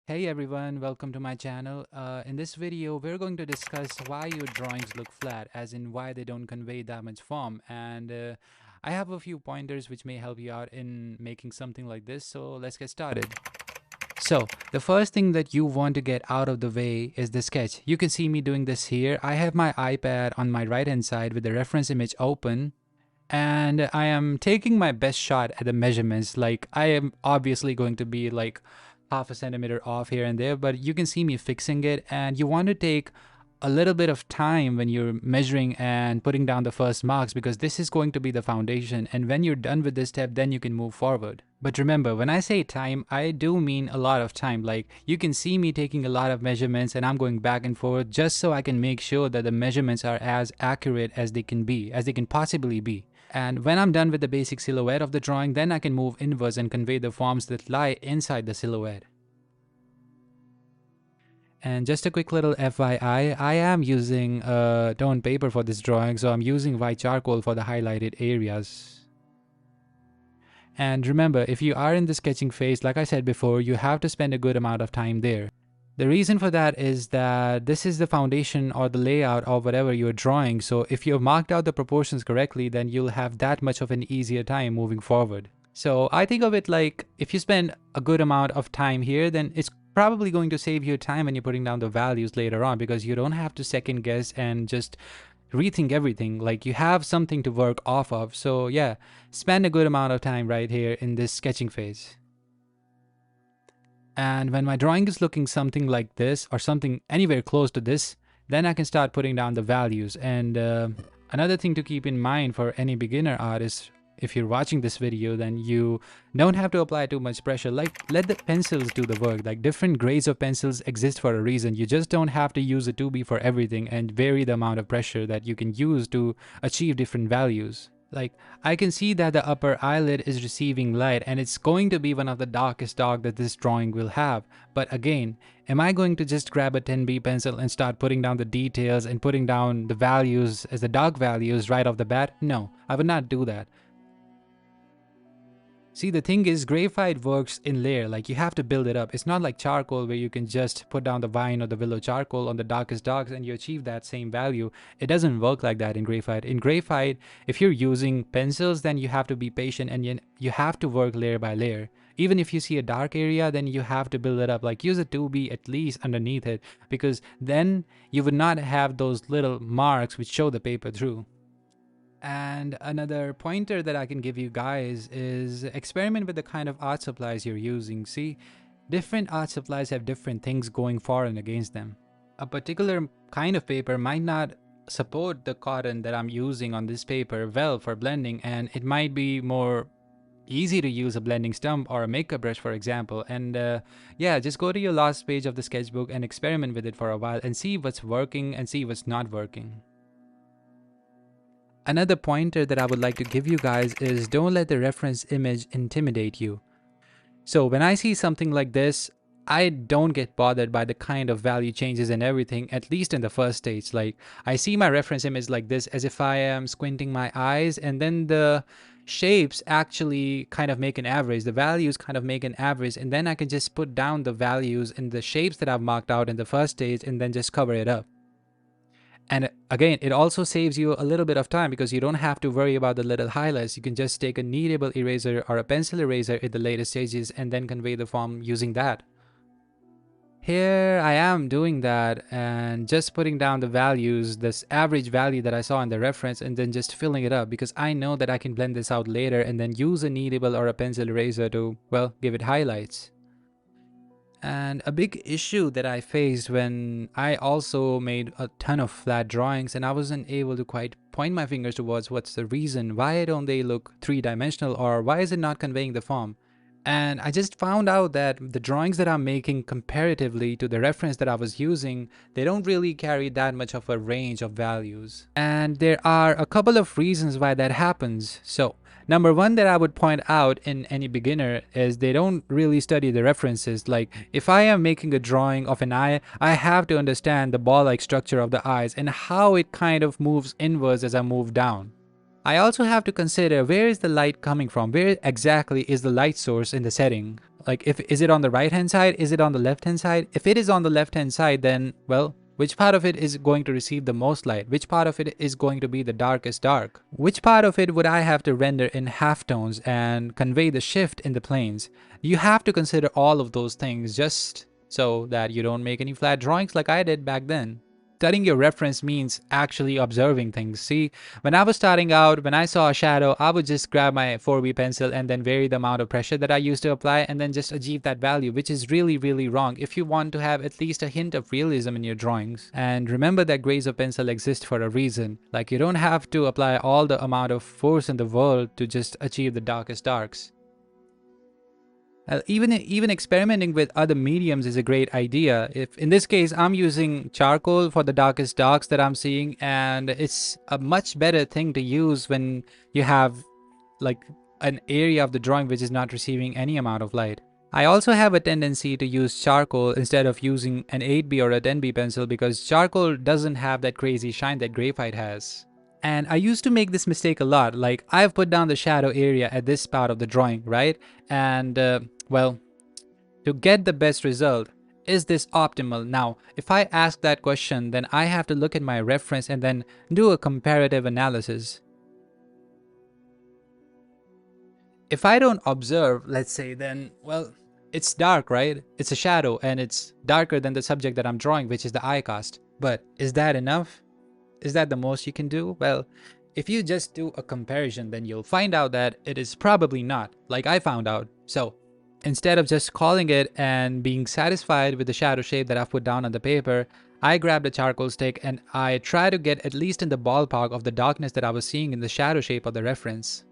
Hey everyone, welcome to my channel. In this video, we're going to discuss why your drawings look flat, as in why they don't convey that much form. And I have a few pointers which may help you out in making something like this. So let's get started. So the first thing that you want to get out of the way is the sketch. You can see me doing this here. I have my iPad on my right hand side with the reference image open. And I am taking my best shot at the measurements. Like, I am obviously going to be like half a centimeter off here and there, but you can see me fixing it. And you want to take a little bit of time when you're measuring and putting down the first marks, because this is going to be the foundation. And when you're done with this step, then you can move forward. But remember, when I say time, I do mean a lot of time. Like, you can see me taking a lot of measurements and I'm going back and forth just so I can make sure that the measurements are as accurate as they can be, as they can possibly be. And when I'm done with the basic silhouette of the drawing, then I can move inwards and convey the forms that lie inside the silhouette. And just a quick little FYI, I am using tone paper for this drawing, so I'm using white charcoal for the highlighted areas. And remember, if you are in the sketching phase, like I said before, you have to spend a good amount of time there. The reason for that is that this is the foundation or the layout of whatever you're drawing. So if you've marked out the proportions correctly, then you'll have that much of an easier time moving forward. So I think of it like, if you spend a good amount of time here, then it's probably going to save you time when you're putting down the values later on, because you don't have to second guess and just rethink everything. Like, you have something to work off of. So yeah, spend a good amount of time right here in this sketching phase. And when my drawing is looking something like this, or something anywhere close to this, then I can start putting down the values. And another thing to keep in mind for any beginner artist, if you're watching this video, then you don't have to apply too much pressure. Like, let the pencils do the work. Like, different grades of pencils exist for a reason. You just don't have to use a 2B for everything and vary the amount of pressure that you can use to achieve different values. Like, I can see that the upper eyelid is receiving light, and it's going to be one of the darkest dark that this drawing will have. But again, am I going to just grab a 10B pencil and start putting down the details and putting down the values as the dark values right off the bat? No, I would not do that. See, the thing is, graphite works in layer. Like, you have to build it up. It's not like charcoal where you can just put down the vine or the willow charcoal on the darkest darks and you achieve that same value. It doesn't work like that in graphite. In graphite, if you're using pencils, then you have to be patient and you have to work layer by layer. Even if you see a dark area, then you have to build it up. Like, use a 2B at least underneath it, because then you would not have those little marks which show the paper through. And another pointer that I can give you guys is experiment with the kind of art supplies you're using. See, different art supplies have different things going for and against them. A particular kind of paper might not support the cotton that I'm using on this paper well for blending, and it might be more easy to use a blending stump or a makeup brush, for example. And yeah, just go to your last page of the sketchbook and experiment with it for a while and see what's working and see what's not working. Another pointer that I would like to give you guys is, don't let the reference image intimidate you. So when I see something like this, I don't get bothered by the kind of value changes and everything, at least in the first stage. Like, I see my reference image like this as if I am squinting my eyes, and then the shapes actually kind of make an average. The values kind of make an average, and then I can just put down the values in the shapes that I've marked out in the first stage and then just cover it up. And again, it also saves you a little bit of time, because you don't have to worry about the little highlights. You can just take a kneadable eraser or a pencil eraser at the later stages and then convey the form using that. Here I am doing that and just putting down the values, this average value that I saw in the reference, and then just filling it up, because I know that I can blend this out later and then use a kneadable or a pencil eraser to, well, give it highlights. And a big issue that I faced when I also made a ton of flat drawings, and I wasn't able to quite point my fingers towards what's the reason, why don't they look three-dimensional, or why is it not conveying the form? And I just found out that the drawings that I'm making comparatively to the reference that I was using, they don't really carry that much of a range of values. And there are a couple of reasons why that happens. So, number one that I would point out in any beginner is they don't really study the references. Like, if I am making a drawing of an eye, I have to understand the ball-like structure of the eyes and how it kind of moves inwards as I move down. I also have to consider where is the light coming from? Where exactly is the light source in the setting? Like, if is it on the right hand side? Is it on the left hand side? If it is on the left hand side, then, well, which part of it is going to receive the most light? Which part of it is going to be the darkest dark? Which part of it would I have to render in halftones and convey the shift in the planes? You have to consider all of those things just so that you don't make any flat drawings like I did back then. Studying your reference means actually observing things. See, when I was starting out, when I saw a shadow, I would just grab my 4B pencil and then vary the amount of pressure that I used to apply and then just achieve that value, which is really, really wrong if you want to have at least a hint of realism in your drawings. And remember that grades of pencil exist for a reason. Like, you don't have to apply all the amount of force in the world to just achieve the darkest darks. Even experimenting with other mediums is a great idea. If in this case I'm using charcoal for the darkest darks that I'm seeing, and it's a much better thing to use when you have like an area of the drawing which is not receiving any amount of light. I also have a tendency to use charcoal instead of using an 8B or a 10B pencil because charcoal doesn't have that crazy shine that graphite has. And I used to make this mistake a lot. Like, I've put down the shadow area at this part of the drawing, right? And well, to get the best result, is this optimal? Now, if I ask that question, then I have to look at my reference and then do a comparative analysis. If I don't observe, let's say, then, well, it's dark, right? It's a shadow and it's darker than the subject that I'm drawing, which is the eye cast. But is that enough? Is that the most you can do? Well, if you just do a comparison, then you'll find out that it is probably not, like I found out. So instead of just calling it and being satisfied with the shadow shape that I've put down on the paper, I grabbed a charcoal stick and I try to get at least in the ballpark of the darkness that I was seeing in the shadow shape of the reference.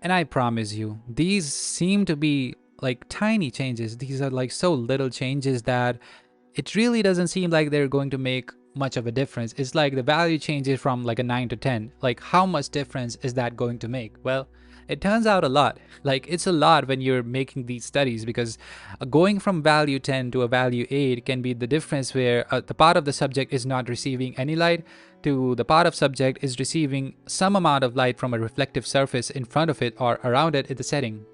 And I promise you, these seem to be like tiny changes. These are like so little changes that it really doesn't seem like they're going to make much of a difference. It's like the value changes from like a 9 to 10. Like, how much difference is that going to make? Well, it turns out a lot. Like, it's a lot when you're making these studies because going from value 10 to a value 8 can be the difference where the part of the subject is not receiving any light to the part of subject is receiving some amount of light from a reflective surface in front of it or around it in the setting.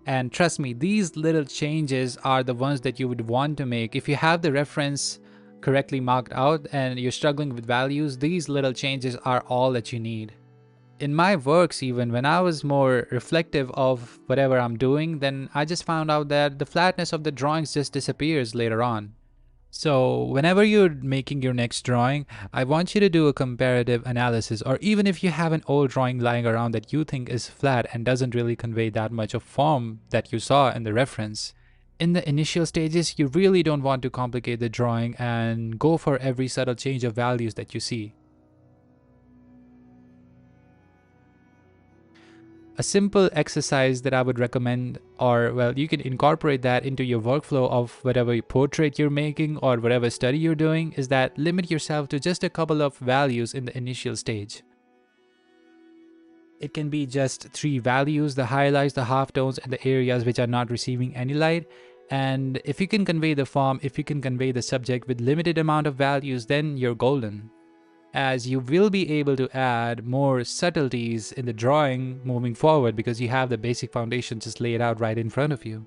And trust me, these little changes are the ones that you would want to make. If you have the reference correctly marked out and you're struggling with values, these little changes are all that you need. In my works, even when I was more reflective of whatever I'm doing, then I just found out that the flatness of the drawings just disappears later on. So whenever you're making your next drawing, I want you to do a comparative analysis, or even if you have an old drawing lying around that you think is flat and doesn't really convey that much of form that you saw in the reference. In the initial stages, you really don't want to complicate the drawing and go for every subtle change of values that you see. A simple exercise that I would recommend, or well, you can incorporate that into your workflow of whatever portrait you're making or whatever study you're doing, is that limit yourself to just a couple of values in the initial stage. It can be just 3 values: the highlights, the halftones, and the areas which are not receiving any light. And if you can convey the form, if you can convey the subject with limited amount of values, then you're golden, as you will be able to add more subtleties in the drawing moving forward because you have the basic foundation just laid out right in front of you.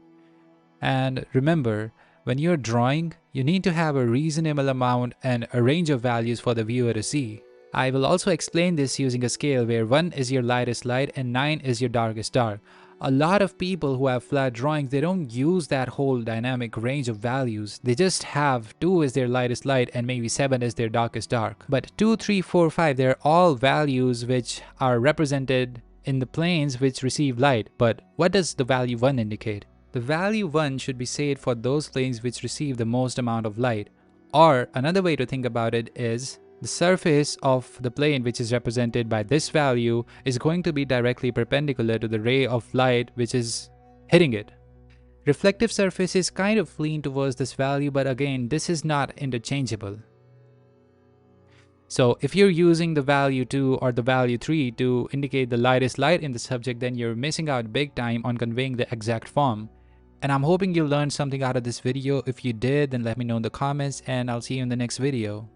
And remember, when you're drawing, you need to have a reasonable amount and a range of values for the viewer to see. I will also explain this using a scale where 1 is your lightest light and 9 is your darkest dark. A lot of people who have flat drawings, they don't use that whole dynamic range of values. They just have 2 is their lightest light and maybe 7 is their darkest dark. But 2, 3, 4, 5, they're all values which are represented in the planes which receive light. But what does the value 1 indicate? The value 1 should be saved for those planes which receive the most amount of light. Or another way to think about it is, the surface of the plane which is represented by this value is going to be directly perpendicular to the ray of light which is hitting it. Reflective surfaces kind of lean towards this value, but again, this is not interchangeable. So if you're using the value 2 or the value 3 to indicate the lightest light in the subject, then you're missing out big time on conveying the exact form. And I'm hoping you learned something out of this video. If you did, then let me know in the comments, and I'll see you in the next video.